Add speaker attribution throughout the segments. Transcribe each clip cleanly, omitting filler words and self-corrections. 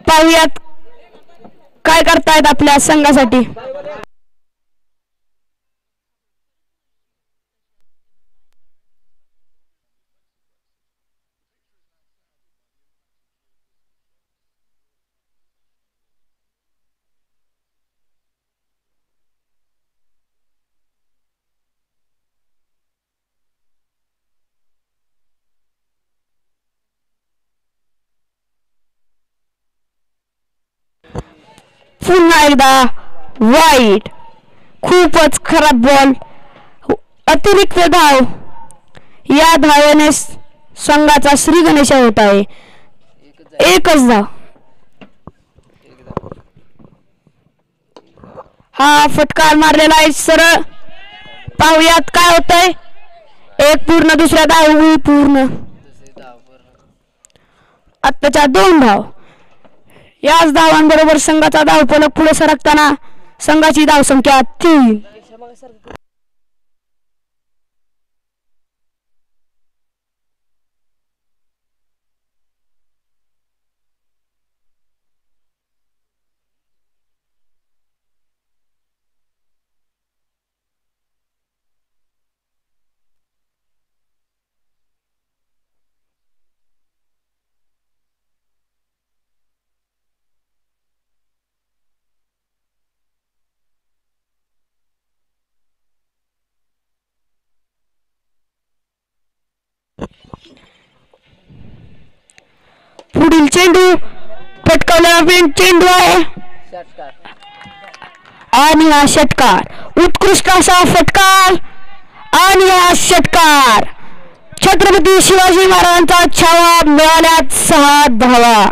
Speaker 1: पाहूयात काय करतायत आपल्या संघासाठी. पुन्हा एकदा वाईट, खूपच खराब बॉल, अतिरिक्त धाव. या धावेने संघाचा श्री गणेश होत आहे. एकच धाव. हा फटकार मारलेला आहे सरळ. पाहूयात काय होतंय. एक पूर्ण, दुसऱ्या धाव पूर्ण. आत्ताच्या 2 धाव. याच धावांबरोबर संघाचा धावफलक पुढे सरकताना संघाची धावसंख्या 3. पुढील चेंडू फटकावलेला चेंडू आहे आणि हा षटकार. उत्कृष्ट असा फटकार आणि हा षटकार. छत्रपती शिवाजी महाराजांचा छावा. मिळाल्यात 6 धावा.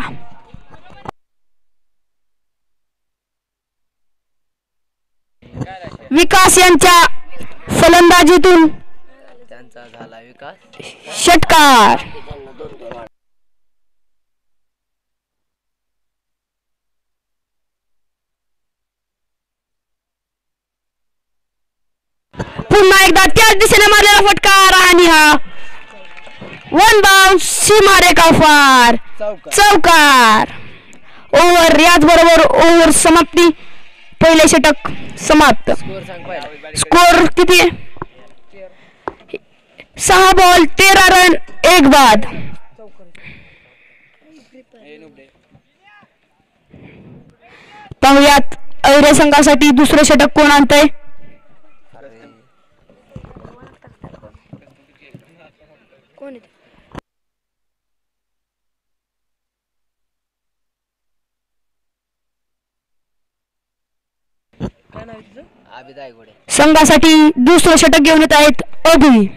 Speaker 1: विकास यांच्या फलंदाजीतून झाला षटकार. पुन्हा एकदा त्याच दिशेने मारलेला फटकार आणि हा 1 बाउंस सीमारेखा पार. चौकार. ओव्हर. याच बरोबर ओव्हर समाप्ती. पहिले षटक समाप्त. स्कोर किती आहे? 6 बॉल 13 रन 1 बाद. पाहुयात अहिरे संघासाठी दुसरे षटक कोण आणतंय. संघासाठी दुसरे षटक घेऊन येत आहेत अभि.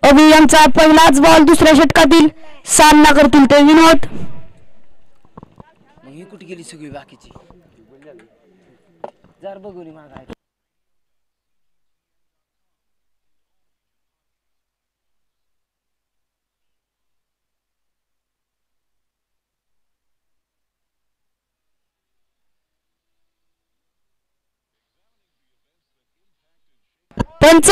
Speaker 1: अभि यांचा पहिलाच बॉल दुसऱ्या षटकातील सामना करतील ते विनोद.
Speaker 2: कुठे गेली सगळी बाकीची जर बघून मागा.
Speaker 1: पंच.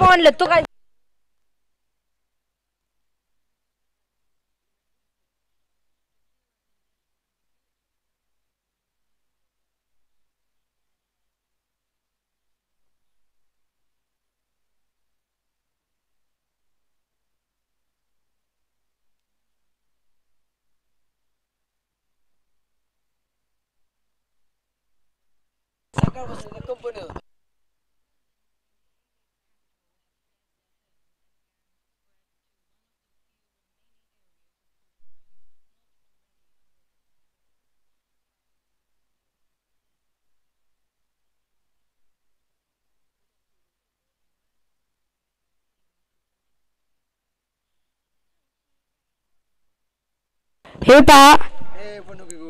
Speaker 3: म्हणलं तू काय
Speaker 2: सकाळपासून कंपनी
Speaker 1: हे पहा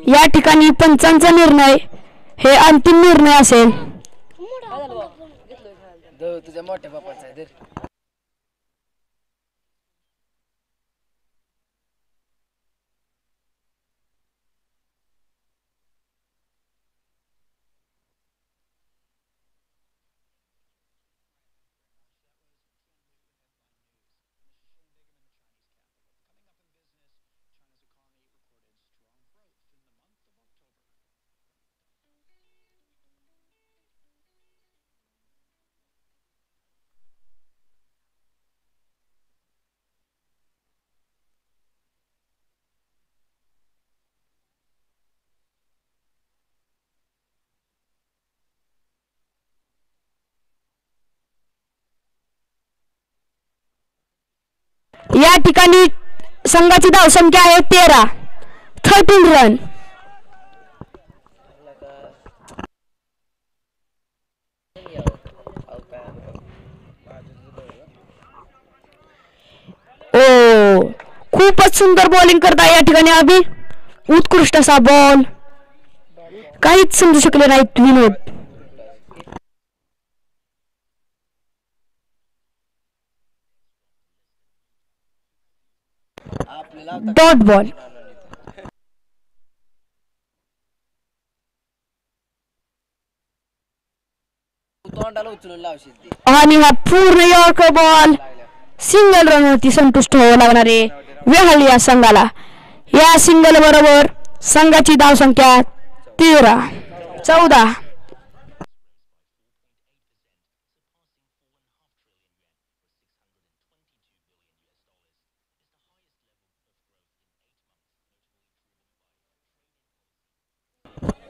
Speaker 1: या ठिकाणी पंचांचा निर्णय हे अंतिम निर्णय असेल.
Speaker 2: तुझ्या मोठ्या बापाचा आहे तर
Speaker 1: या ठिकाणी संघाची धावसंख्या आहे 13 रन. ओ खूपच सुंदर बॉलिंग करता या ठिकाणी अभि. उत्कृष्ट असा बॉल. काहीच समजू शकले नाहीत विनोद. Dot ball.
Speaker 2: तोंडाला उचलून लावशील ती
Speaker 1: आणि हा पूर्ण यॉर्कर बॉल सिंगल रन वरती संतुष्ट व्हावं लागणार आहे वेहाळी या संघाला. या सिंगल बरोबर संघाची धावसंख्या 14.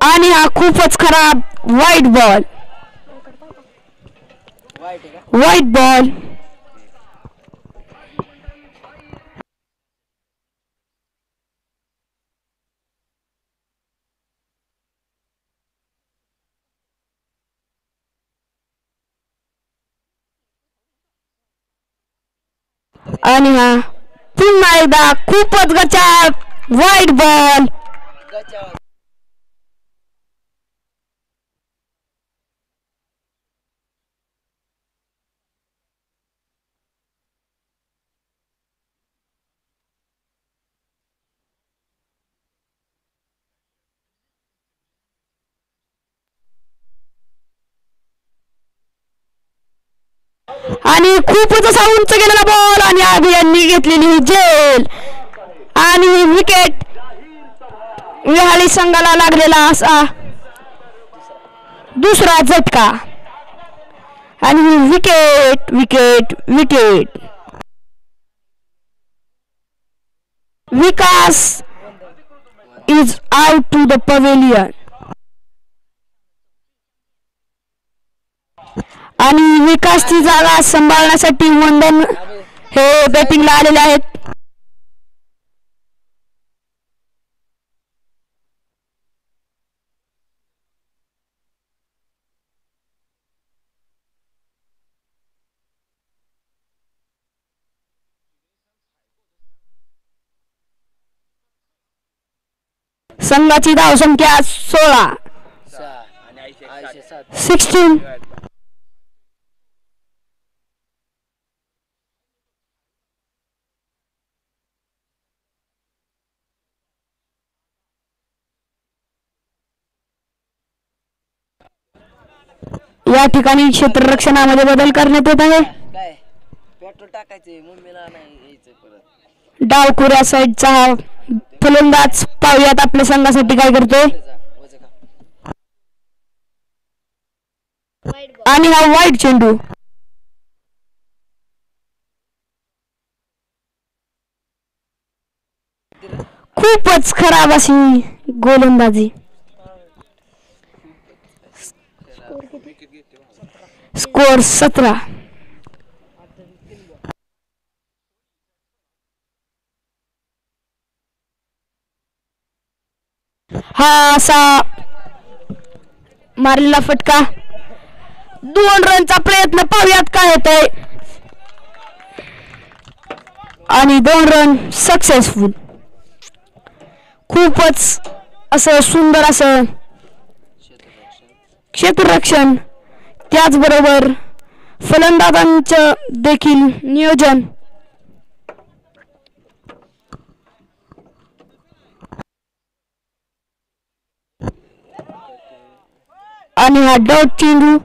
Speaker 1: आणि हा खूपच खराब वाईट बॉल. वाईट बॉल. आणि हा पुन्हा एकदा खूपच गचाळ वाईट बॉल. आणि खूपच असा उंच गेलेला बॉल आणि अभियांनी घेतलेली जेल आणि विकेट विहाळी संघाला लागलेला असा दुसरा झटका आणि wicket wicket wicket. Vikas is out to the pavilion. आणि विकासची जागा सांभाळण्यासाठी वंदन हे बॅटिंगला आलेले आहेत. संघाची धावसंख्या 16. 16. या ठिकाणी क्षेत्ररक्षणामध्ये बदल करण्यात येत आहे.
Speaker 2: टाकायचे मम्मीला नाही यायचं परत.
Speaker 1: डावखुऱ्या साईडचा फलंदाज पाहूयात आपल्या संघासाठी काय करतोय.
Speaker 2: वजा का.
Speaker 1: आणि हा वाईट चेंडू. खूपच खराब अशी गोलंदाजी. स्कोर 17. हा असा मारलेला फटका. 2 रनचा प्रयत्न पाहूयात काय होतंय. आणि 2 रन सक्सेसफुल. खूपच असं सुंदर असं क्षेत्ररक्षण, त्याचबरोबर फलंदाजांचं देखील नियोजन. आणि हा डॉट चेंडू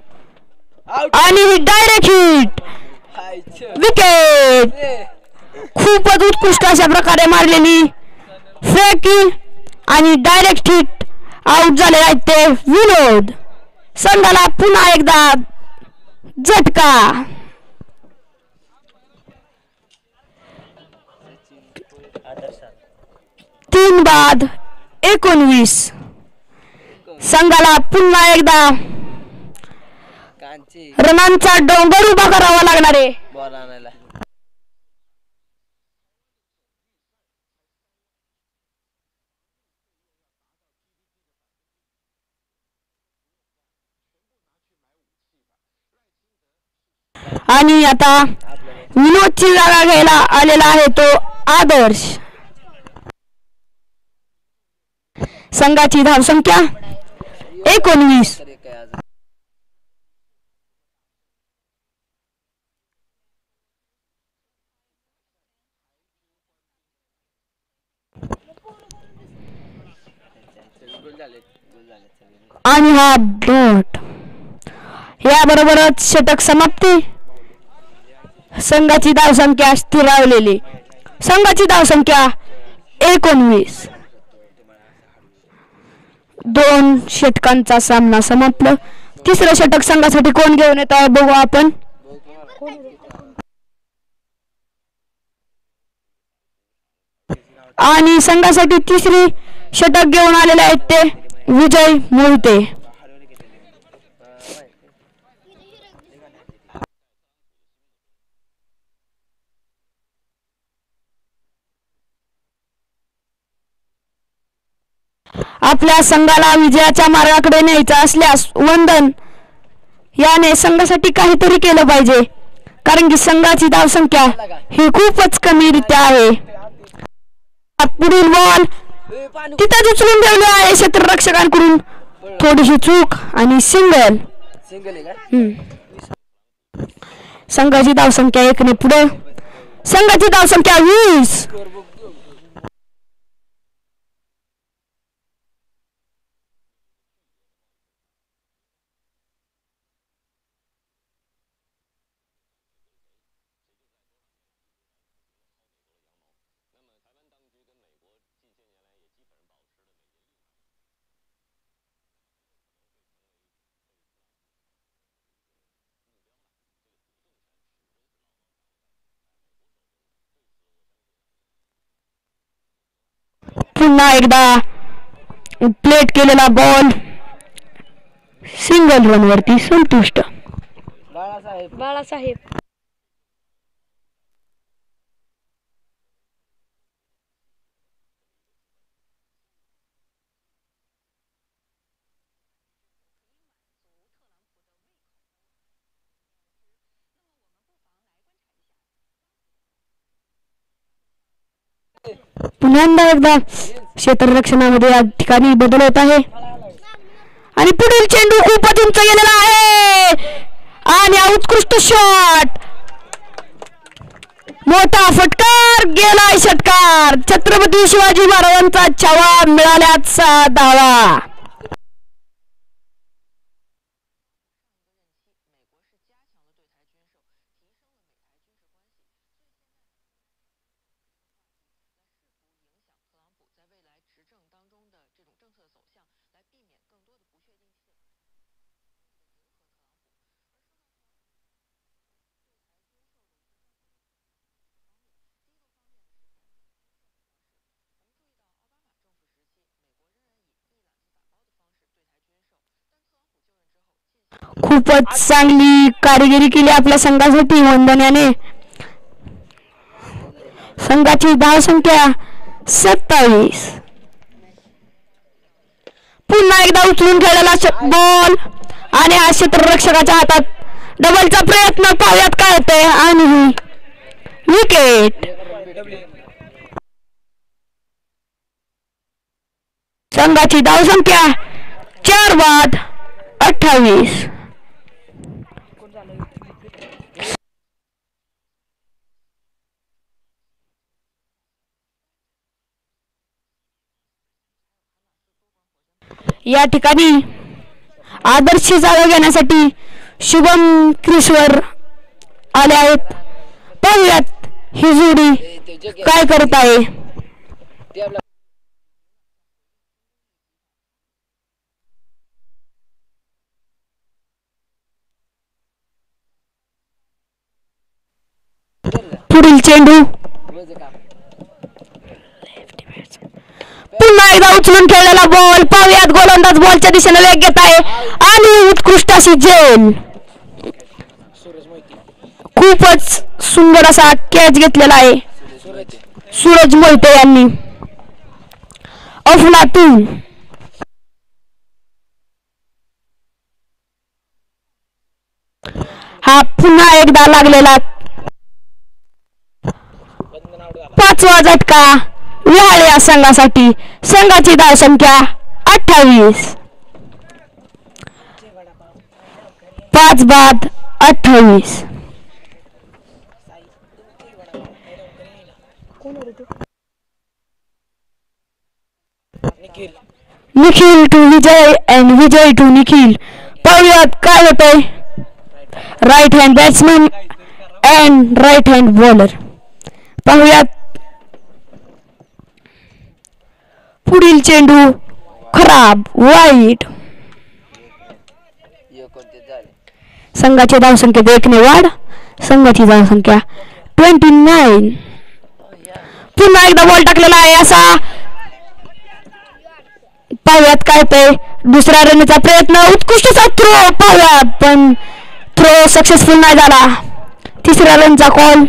Speaker 1: आणि डायरेक्ट हिट, विकेट. खूपच उत्कृष्ट अशा प्रकारे मारलेली फ्रॅकी आणि डायरेक्ट हिट. आउट झाले आहेत ते विनोद. संघाला पुन्हा एकदा झटका. 3 बाद 19. संघाला पुन्हा एकदा रनांचा डोंगर उभा करावा लागणार आहे.
Speaker 2: बॉल आणायला.
Speaker 1: आणि आता विनोदची जागा घ्यायला आलेला आहे तो आदर्श. संघाची धावसंख्या 19. आणि हा डॉट. याबरोबरच षटक समाप्ती. संघाची धावसंख्या स्थिरावलेली. संघाची धावसंख्या 19. 2 षटकांचा सामना समाप्त. तिसरं षटक संघासाठी कोण घेऊन येत आहे बघू आपण. आणि संघासाठी तिसरी षटक घेऊन आलेले आहेत ते विजय मोहिते. आपल्या संघाला विजयाच्या मार्गाकडे न्यायचा असल्यास वंदन याने संघासाठी काहीतरी केलं पाहिजे, कारण की संघाची धावसंख्या ही खूपच कमीरित्या आहे. पुढील बॉल तिथं उचलून ठेवले आहे क्षेत्ररक्षकांकडून. थोडीशी चूक आणि सिंगल. संघाची धावसंख्या 1 ने पुढे. संघाची धावसंख्या 20. पुन्हा एकदा प्लेट केलेला बॉल सिंगल रन वरती संतुष्ट. बाळासाहेब पुन्हा एकदा क्षेत्ररक्षणामध्ये या ठिकाणी बदल होत आहे. आणि पुढील चेंडू खूपच उंच गेलेला आहे आणि उत्कृष्ट शॉट. मोठा फटकार गेलाय षटकार. छत्रपती शिवाजी महाराजांचा छावा मिळाल्याचा दावा. खूपच चांगली कामगिरी केली आपल्या संघासाठी वंदन्याने. संघाची धावसंख्या 27. पुन्हा एकदा उचलून खेळलेला बॉल आणि हा क्षेत्ररक्षकाच्या हातात डबलचा प्रयत्न. पाहूयात काय होतंय आणि विकेट. संघाची धावसंख्या 4 बाद 28. या ठिकाणी आदर्श जागा घेण्यासाठी शुभम क्रिसवर आले आहेत. पाहूयात ही जोडी काय करत आहे. पुढील चेंडू पुन्हा एकदा उचलून खेळलेला बॉल. पाहूयात गोलंदाज बॉलच्या दिशेने वेग घेत आहे आणि उत्कृष्ट अशी झेल. खूपच सुंदर असा कॅच घेतलेला आहे सूरज मोहिते यांनी. अफलातून हा पुन्हा एकदा लागलेला 5वा झटका विहाळे या संघासाठी. संघाची धावसंख्या 28. 5 बाद 28. Nikhil to Vijay and Vijay to Nikhil. पाहूयात काय होतंय. Right hand batsman and right hand bowler. पाहूयात पुढील चेंडू खराब वाईट. संघाची धावसंख्येत 1 ने वाढ. संघाची धावसंख्या 29. पुन्हा एकदा बॉल टाकलेला आहे असा. पाहूयात काय होतंय. दुसऱ्या रनचा प्रयत्न उत्कृष्ट थ्रो. पाहूयात पण थ्रो सक्सेसफुल नाही झाला. 3ऱ्या रनचा कॉल.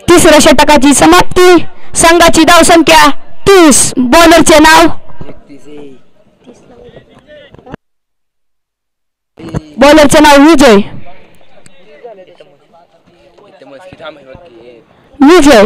Speaker 1: तिसऱ्या षटकाची समाप्ती. संघाची धावसंख्या 30. बॉलरचे नाव विजय. विजय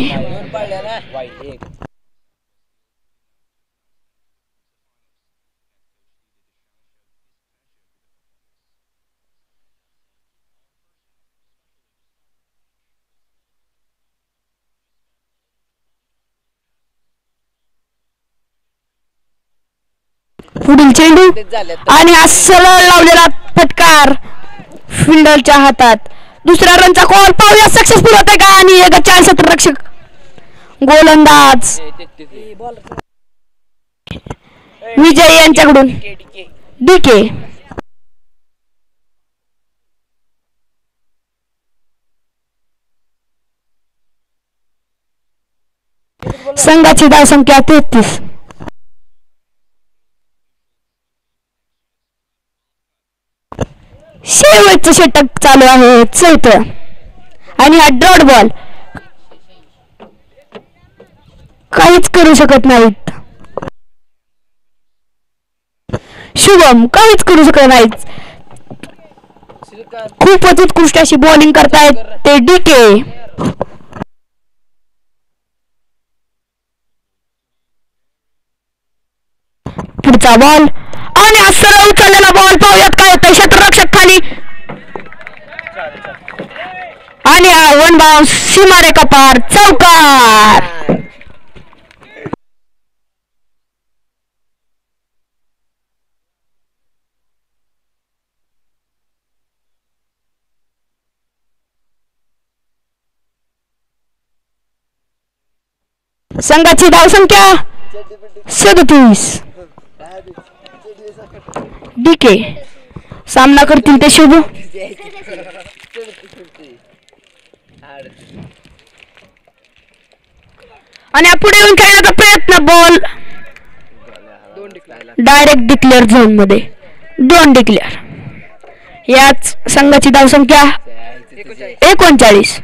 Speaker 1: पुढील चेंडू आणि हा सरळ लावलेला फटकार फिल्डरच्या हातात. 2ऱ्या रनचा कॉल. पाहूया सक्सेसफुल होते का. आणि एकदा 4 क्षेत्ररक्षक गोलंदाज विजय यांच्याकडून डीके. संघाची धावसंख्या 33. शेवटचं षटक चालू आहे 4थं आणि हा डॉट बॉल. काहीच करू शकत नाहीत. शुभम काहीच करू शकत नाहीत. खूपच उत्कृष्ट अशी बॉलिंग करतायत ते डीके. पुढचा बॉल आणि हा सरळ उचललेला बॉल. पाहूयात काय होतं. क्षेत्ररक्षक खाली आणि हा 1 बाउन्स सीमारेखा पार. चौकार. संघाची धावसंख्या 37. डीके सामना करतील ते शुभ आणि पुढे येऊन खेळण्याचा प्रयत्न. बॉल डायरेक्ट डिक्लेअर झोन मध्ये 2 डिक्लेअर. याच संघाची धावसंख्या 39.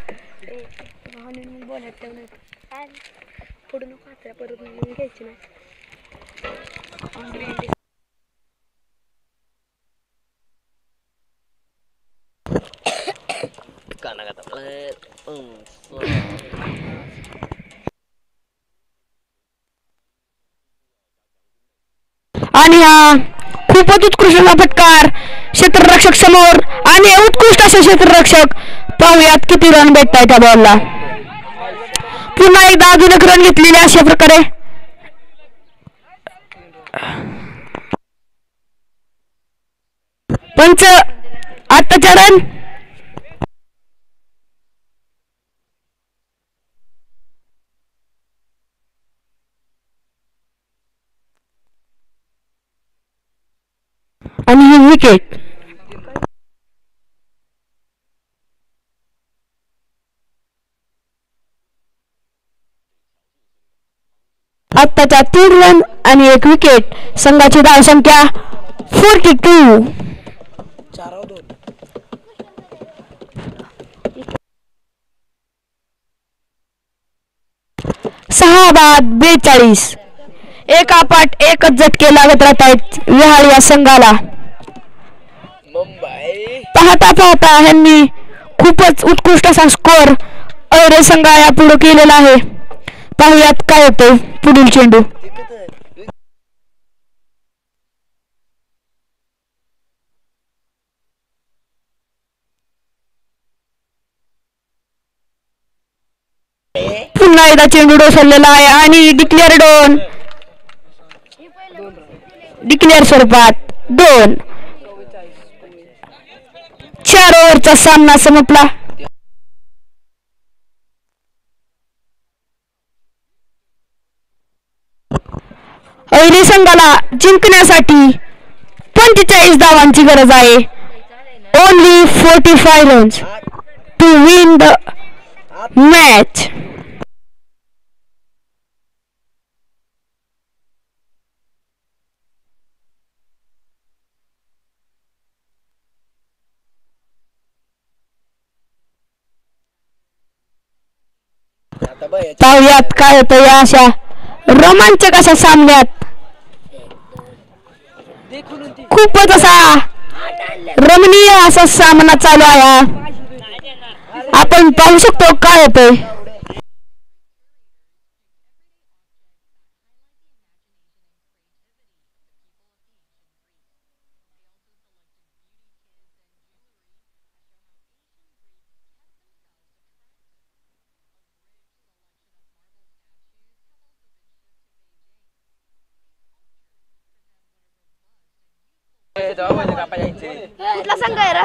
Speaker 1: आणि हा खूपच उत्कृष्ट फटकार क्षेत्ररक्षक समोर आणि उत्कृष्ट असे क्षेत्ररक्षक. पाहूयात किती रन भेटताय त्या बॉलला. पुन्हा एकदा अजून एक रन घेतलेले अशा प्रकारे. पंच आत्ताच्या रन आणि ही विकेट. आत्ताच्या 3 रन आणि 1 विकेट. संघाची धावसंख्या 42. 6 बाद 42. एकापाठ एकच झटके लागत राहत आहेत विहाळ या संघाला. पाहता पाहता ह्यांनी खूपच उत्कृष्ट असा स्कोर अरे संघा या पुढे केलेला आहे. पाहुयात काय होते पुढील चेंडू. पुन्हा एकदा चेंडू डोसरलेला आहे आणि डिक्लेअर डोन. डिक्लेअर स्वरूपात 2. 4 ओव्हरचा सामना संपला. अहिली संघाला जिंकण्यासाठी 45 धावांची गरज आहे. Only 45 runs to win the match. पाहुयात काय होतं या अशा रोमांचक अशा सामन्यात. खूपच असा रमणीय असा सामना चालू आहे. आपण पाहू शकतो काय होतंय.
Speaker 3: कुठला संघ आहे रा?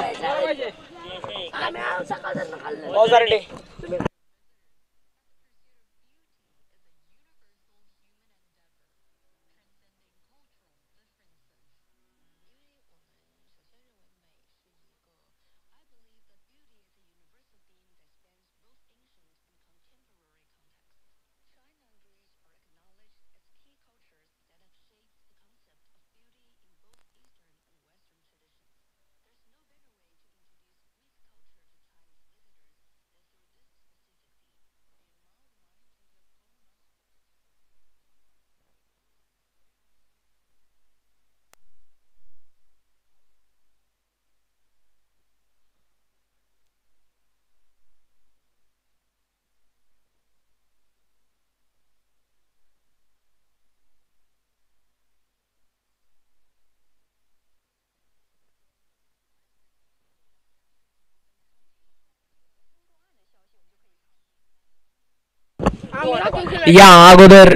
Speaker 4: या अगोदर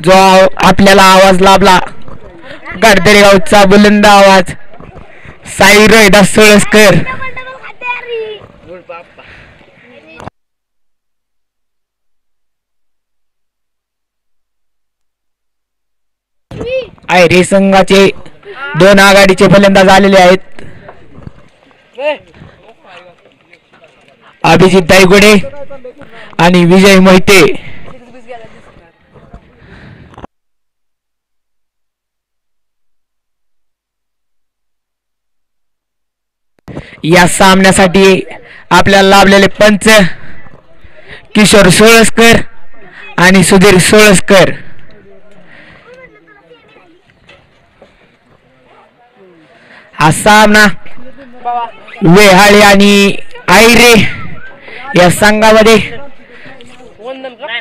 Speaker 4: जो आपल्याला आवाज लाभला गाडदरे गावचा बुलंद आवाज साई रोहिदास सोळसकर आयरे संघाचे 2 आघाडीचे फलंदाज आलेले आहेत. अभिजित दायगुडे आणि विजय मोहिते. या सामन्यासाठी आपल्याला लाभलेले पंच किशोर सोळसकर आणि सुधीर सोळसकर. हा सामना वेहाळे आणि आयरे या संघामध्ये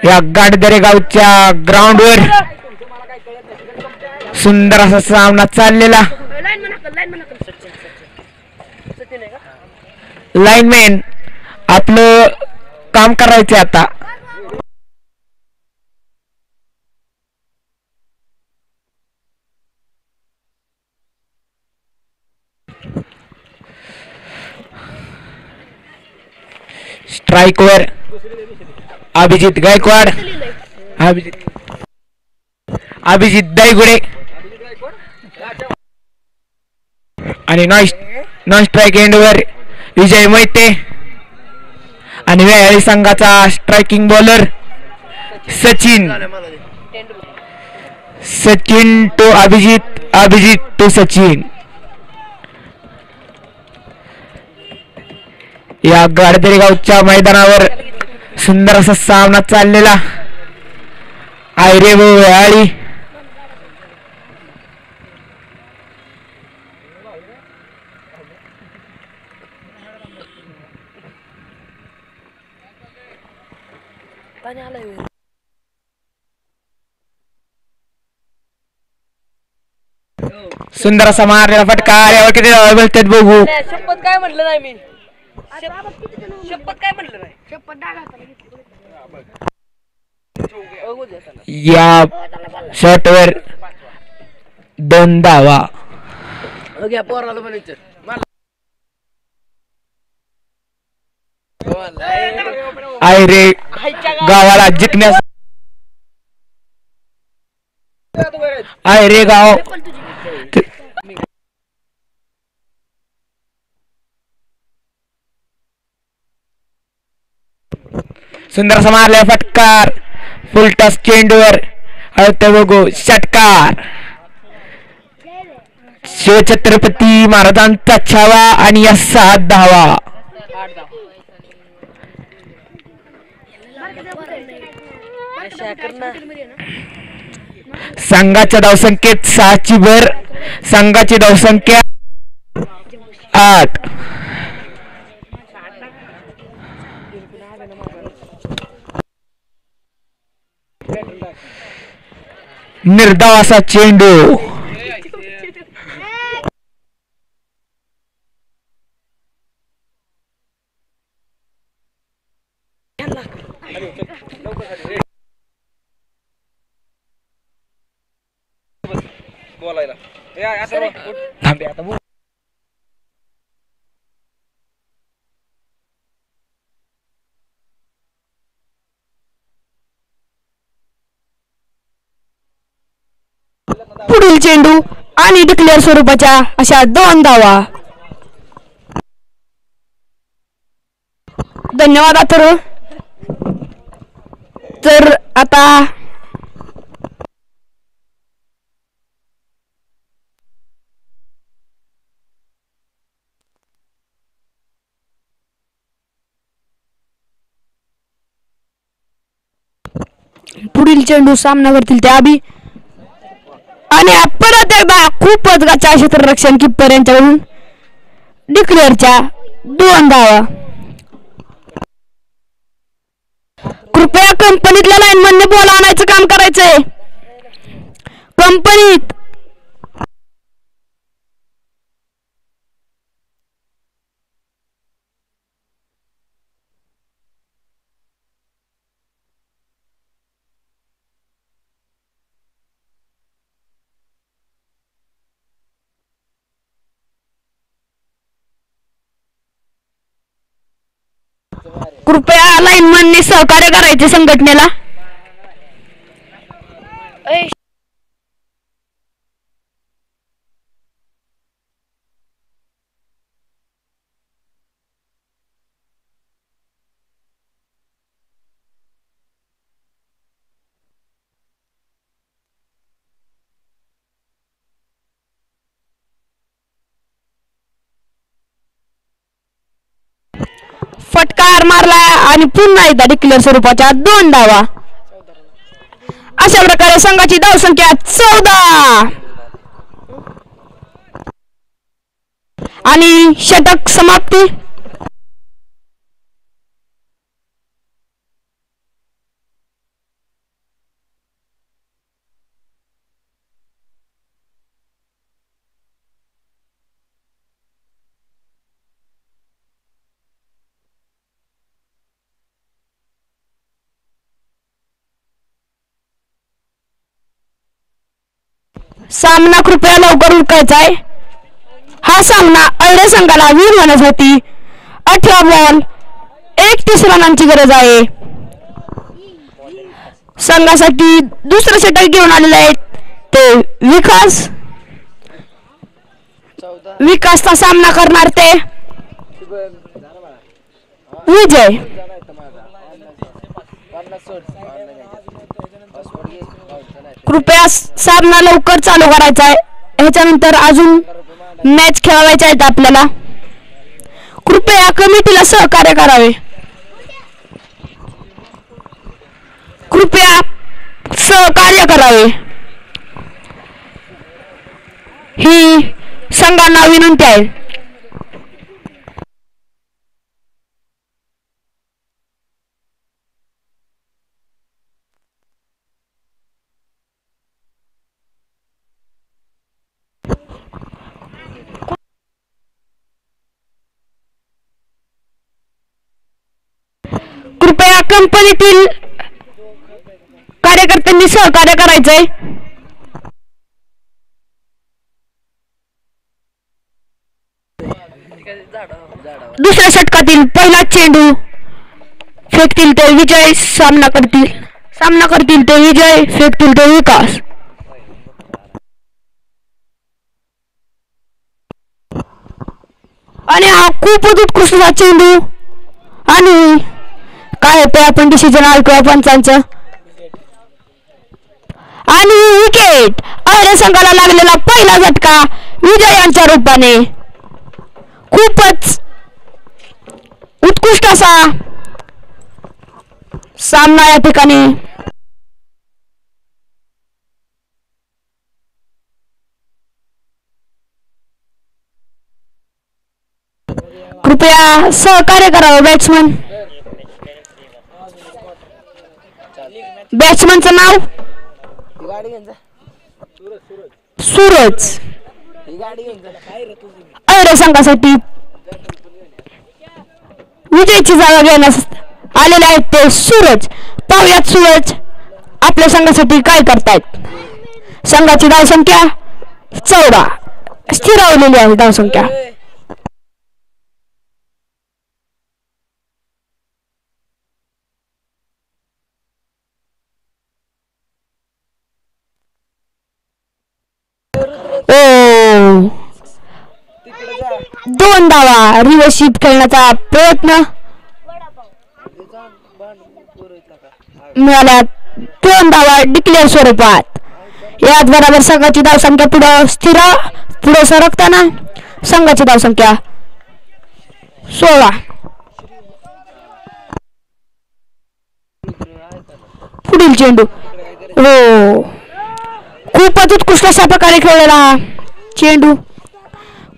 Speaker 4: या गाडदरे गावच्या ग्राउंडवर सुंदर असा सामना चाललेला. लाईनमॅन आपलं काम करायचं आता. स्ट्राइक वर अभिजित गायकवाड, अभिजित दायगुडे आणि नॉन स्ट्राइक एंड वर विजय मोहिते आणि वेहाळी संघाचा striking bowler Sachin to Abhijit to Sachin. या गाडदरे गावच्या मैदानावर सुंदर असा सामना चाललेला. आयरे व वेहाळी. सुंदर असा मारलेला फटका. यावर किती धावा मिळतात बघू.
Speaker 2: शपथ काय म्हटलं नाही मी. शपथ काय म्हटलं नाही.
Speaker 4: या शॉटवर 2 धावा. आयरे गावाला जिंकण्यास आयरे गाव सुंदर असा मारला फटकार. फुलटॉस चेंडूवर हळते बघू षटकार. शिवछत्रपती महाराजांचा छावा आणि या 7 धावा. संघाच्या धावसंख्येत 6ची भर. संघाची धावसंख्या 8. निर्धाव असा चेंडू.
Speaker 1: पुढील चेंडू आणि डिक्लेअर स्वरूपाच्या अशा 2 धावा. धन्यवाद अथर्व. तर आता पुढील चेंडू सामना करतील त्या अभि आणि परत एकदा खूपच गाचा क्षेत्ररक्षण कीपर यांच्याकडून डिक्लेअरच्या 2 धावा. कृपया कंपनीतल्या लाईनमनने बॉल आणायचं काम करायचंय. कंपनीत कृपया लाईनमनने सहकार्य करायचे संघटनेला. चार मारलाय आणि पुन्हा एकदा डिक्लेअर स्वरूपाच्या 2 धावा. अशा प्रकारे संघाची धावसंख्या 14 आणि षटक समाप्ती. सामना कृपया लवकर उरकायचा आहे. हा सामना अहिरे संघाला वीर होण्यासाठी 18 बॉल 31 रनांची गरज आहे. संघासाठी दुसरं षटक घेऊन आलेले आहेत ते विकासचा सामना करणार ते विजय. कृपया सामना लवकर चालू करायचा आहे. ह्याच्यानंतर अजून मॅच खेळवायच्या आहेत आपल्याला. कृपया कमिटीला सहकार्य करावे. कृपया सहकार्य करावे ही संघांना विनंती आहे. कृपया कंपनीतील कार्यकर्त्यांनी सहकार्य करायचंय. दुसऱ्या षटकातील पहिला चेंडू फेकतील ते विजय. सामना करतील ते विजय, फेकतील ते विकास. आणि हा खूपच उत्कृष्ट चेंडू आणि काय होतं आपण डिसिजन ऐकूया पंचांचं. आणि विकेट. अहिरे संघाला लागलेला पहिला झटका विजय यांच्या रूपाने. खूपच उत्कृष्ट असा सामना या ठिकाणी. कृपया सहकार्य करावं बॅट्समन. बॅट्समनचं नाव सूरज. अहिरे संघासाठी विजयची जागा घेण्यास आलेले आहेत ते सूरज. पाहुयात सूरज आपल्या संघासाठी काय करतायत. संघाची धावसंख्या 14 स्थिरावलेली आहे धावसंख्या. ओ 2 धावा रिवर्सिप खेळण्याचा प्रयत्न मिळाल्या. 2 धावा डिक्लेअर स्वरूपात. याच बरोबर संघाची धावसंख्या पुढे सरकताना संघाची धावसंख्या 16. पुढील चेंडू. हो खूपच उत्कृष्ट अशा प्रकारे खेळलेला चेंडू.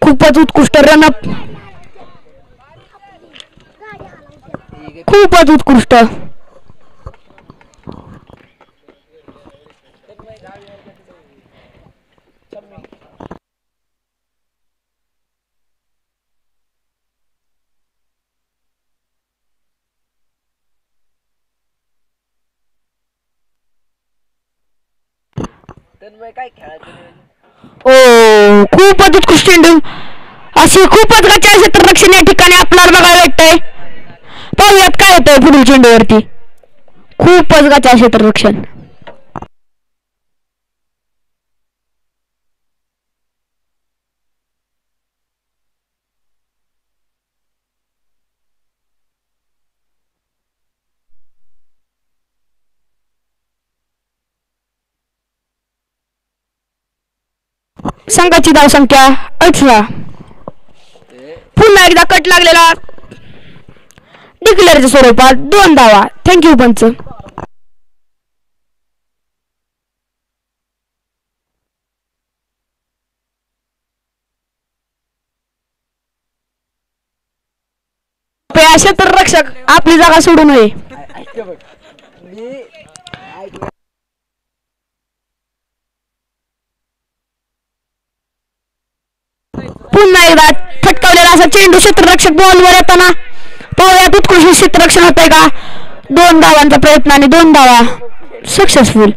Speaker 1: खूपच उत्कृष्ट रनअप. खूपच उत्कृष्ट. ओ खूपच उत्कृष्ट चेंडू. अशी खूपच गच्चा क्षेत्ररक्षण या ठिकाणी आपल्याला बघायला भेटतंय. पाहूयात काय होतंय पुढील चेंडूवरती. खूपच गच्चा क्षेत्ररक्षण. संघाची धावसंख्या 18. पुन्हा एकदा कट लागलेला डिक्लेअरच्या स्वरूपात 2 धावा. थँक्यू पंच. क्षेत्ररक्षक आपली जागा सोडू नये. पुन्हा एकदा फटकावलेला असा चेंडू क्षेत्ररक्षक बॉलवर येताना पाहूयात उत्कृष्ट क्षेत्ररक्षण होतंय का. 2 धावांचा प्रयत्न आणि 2 धावा सक्सेसफुल.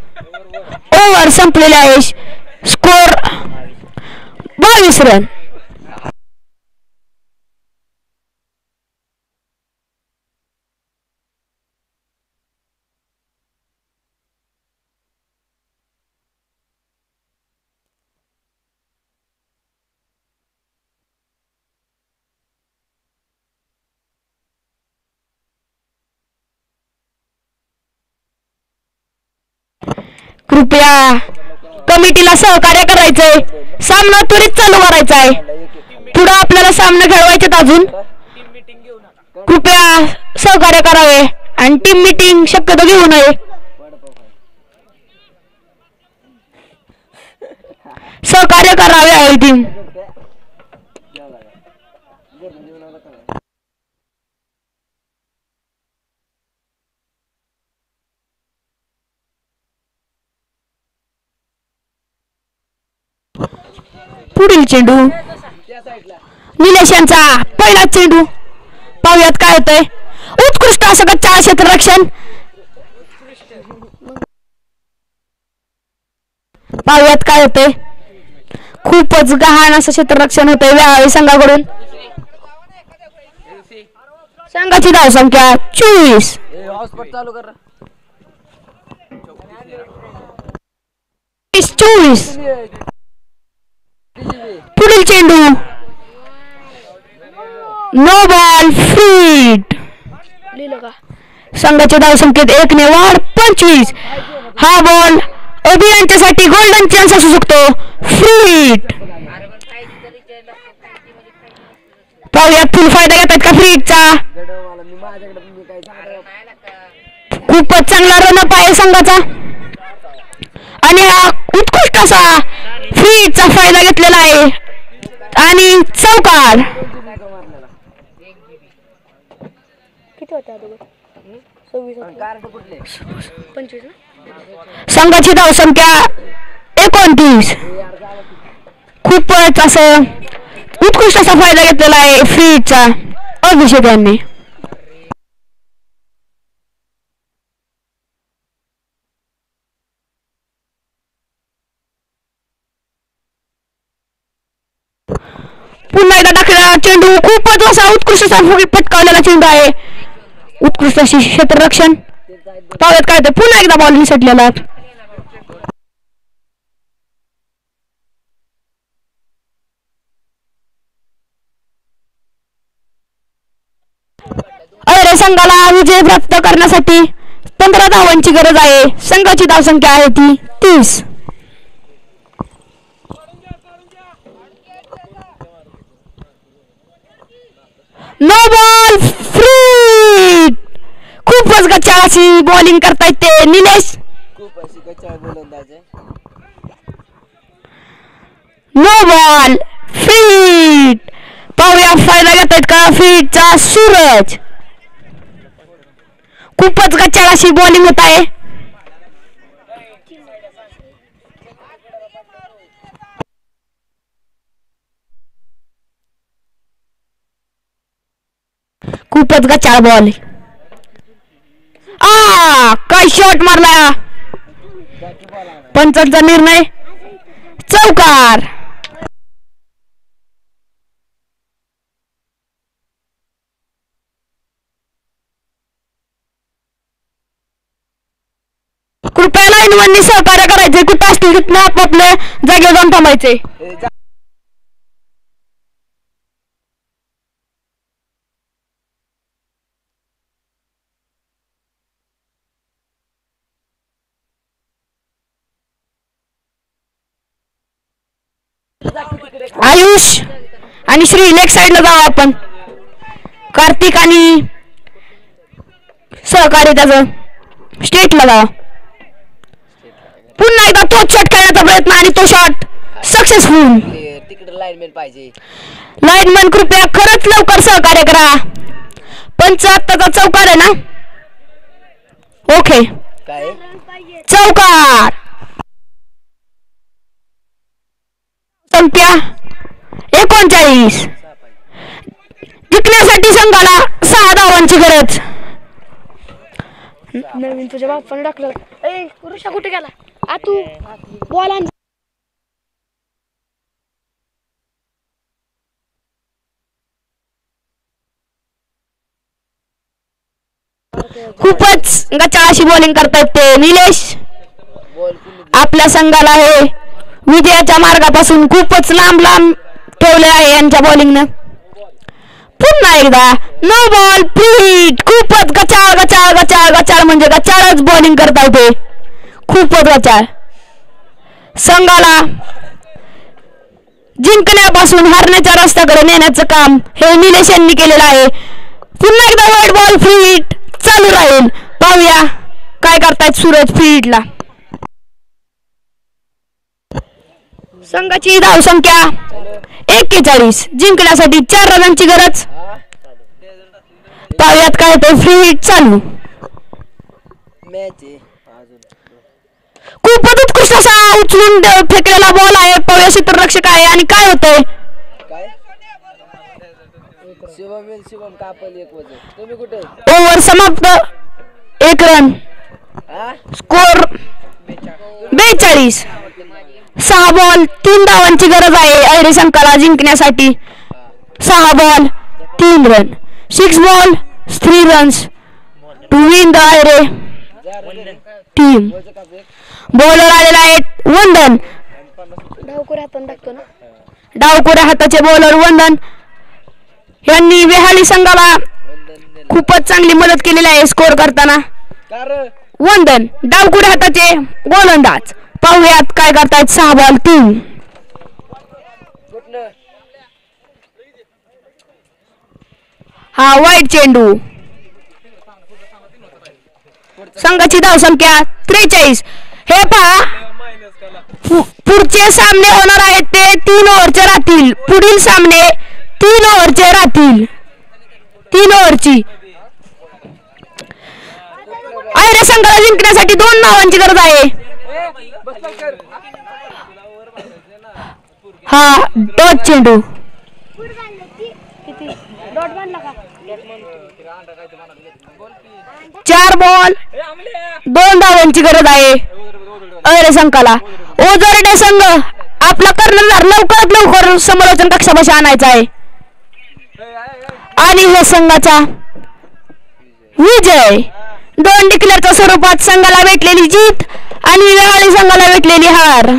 Speaker 1: ओव्हर संपलेले आहे. Score 22 run. कृपया कमिटीला सहकार्य करायचंय. सामना त्वरित चालू करायचा आहे. पुढे आपल्याला सामना खेळवायचे अजून. कृपया सहकार्य करावे आणि टीम मीटिंग शक्यतो घेऊ नये. सहकार्य करावे आहे टीम. पुढील चेंडू निलेश यांचा पहिला चेंडू. पाहूयात काय होतंय. उत्कृष्ट असं कच्चा क्षेत्ररक्षण. पाहूयात काय होतंय. खूपच गहाण असं क्षेत्ररक्षण होतंय व्याहाळी संघाकडून. संघाची धावसंख्या 24. पुढील चेंडू नो बॉल फ्रीट. संघाच्या धावसंख्येत 1 ने वाढ 25. हा बॉल अभियांच्यासाठी गोल्डन चान्स असू शकतो. फ्रीट. पाहूयात फुल फायदा घेतात का फ्रीटचा. खूपच चांगला रनअप आहे संघाचा आणि हा उत्कृष्ट असा फ्रीटचा फायदा घेतलेला आहे आणि चौकार. संघाची धावसंख्या 29. खूपच असं उत्कृष्ट असा फायदा घेतलेला आहे फ्रीटचा अभिषेक यांनी. पुन्हा एकदा टाकलेला चेंडू. खूपच असा उत्कृष्ट असा पटकावलेला चेंडू आहे. उत्कृष्ट अशी क्षेत्ररक्षण. पाहत काय ते पुन्हा एकदा बॉल निसटलेला. अरे संघाला विजय प्राप्त करण्यासाठी 15 धावांची गरज आहे. संघाची धावसंख्या आहे ती 30. No ball free. खूपच गच्चा अशी बॉलिंग करतायत ते निलेश. No ball free. पाहूया फायदा घेतायत का फ्रीटचा सूरज. खूपच गच्चा अशी बॉलिंग होत आहे. खूपच गच्चा बॉल. काय शॉट मारला. पंचांचा निर्णय चौकार. कृपया लाईनमॅननी सहकार्य करायचे. कुठं असतील तिथनं आपापल्या जागेवर जाऊन थांबायचे. आयुष आणि श्री लेग साइडला जाऊ आपण. कार्तिक आणि सहकार्य त्याचं स्टेटला जावा. पुन्हा एकदा तोच शॉट खेळण्याचा प्रयत्न आणि तो शॉट सक्सेसफुल.
Speaker 2: तिकडे लाईनमॅन पाहिजे.
Speaker 1: लाईनमॅन कृपया खरंच लवकर सहकार्य करा. पंच आत्ताचा चौकार आहे ना. ओके
Speaker 2: काय
Speaker 1: चौकार. संख्या 39. जिंकण्यासाठी संघाला 6 धावांची गरज.
Speaker 3: नवीन तुझ्या बापाने टाकलं. ए ऋषा कुठे गेला? आ तू बॉल आण.
Speaker 1: खूपच गचाळ अशी बॉलिंग करतायत ते निलेश. आपल्या संघाला हे विजयाच्या मार्गापासून खूपच लांब लांब ठेवले आहे यांच्या बॉलिंगनं. पुन्हा एकदा नो बॉल फ्री. खूपच गचाळ गचाळ गचाळ गचाळ म्हणजे गचाळच बॉलिंग करताय ते. खूपच गचाळ. संघाला जिंकण्यापासून हारण्याच्या रस्त्याकडे नेण्याचं काम हे निलेश यांनी केलेलं आहे. पुन्हा एकदा वाईट बॉल फ्री चालू राहील. पाहूया काय करतायत सूरज फील्डला. संघाची धावसंख्या 41. जिंकण्यासाठी 4 रनांची गरज. पाहूयात काय ते फ्री हिट चालू.
Speaker 2: मॅच आहे अजून.
Speaker 1: खूपच उत्कृष्ट असा उचलून फेकलेला बॉल आहे. पाहूया क्षेत्ररक्षक आहे आणि काय होतंय.
Speaker 2: काय शिवम कापल 1 वजन. तुम्ही कुठे?
Speaker 1: ओव्हर समाप्त. 1 रन. स्कोर 42. 6 बॉल 3 धावांची गरज आहे ऐरे संघाला जिंकण्यासाठी. 6 ball 3 run. 6 ball 3 runs to win the ऐरे टीम. बॉलर आलेला आहे वंदन.
Speaker 3: धावकुऱ्या हाताने टाकतो ना.
Speaker 1: डावकोऱ्या हाताचे बॉलर वंदन यांनी वेहाळी संघाला खूपच चांगली मदत केलेली आहे स्कोर करताना. वंदन डावकुऱ्या हाताचे गोलंदाज. पाहूयात काय करतायत. 6 बॉल 3. हा वाईट चेंडू. संघाची धावसंख्या 43. हे पहा पुढचे सामने होणार आहेत ते 3 ओव्हरचे राहतील. पुढील सामने 3 ओव्हरचे राहतील. 3 ओव्हरची ऐरे संघाला जिंकण्यासाठी 2 धावांची गरज आहे. हा डॉट चेंडू.
Speaker 3: किती डॉट बांधला का?
Speaker 1: 4 बॉल 2 धावांची गरज आहे ऐरे संघाला. ओझरडे संघ आपला कर्णधार लवकरात लवकर समालोचन कक्षापाशी आणायचा आहे आणि हे संघाचा विजय. 2 डिक्लेअरच्या स्वरूपात संघाला भेटलेली जीत आणि वेहाळी संघाला भेटलेली हार.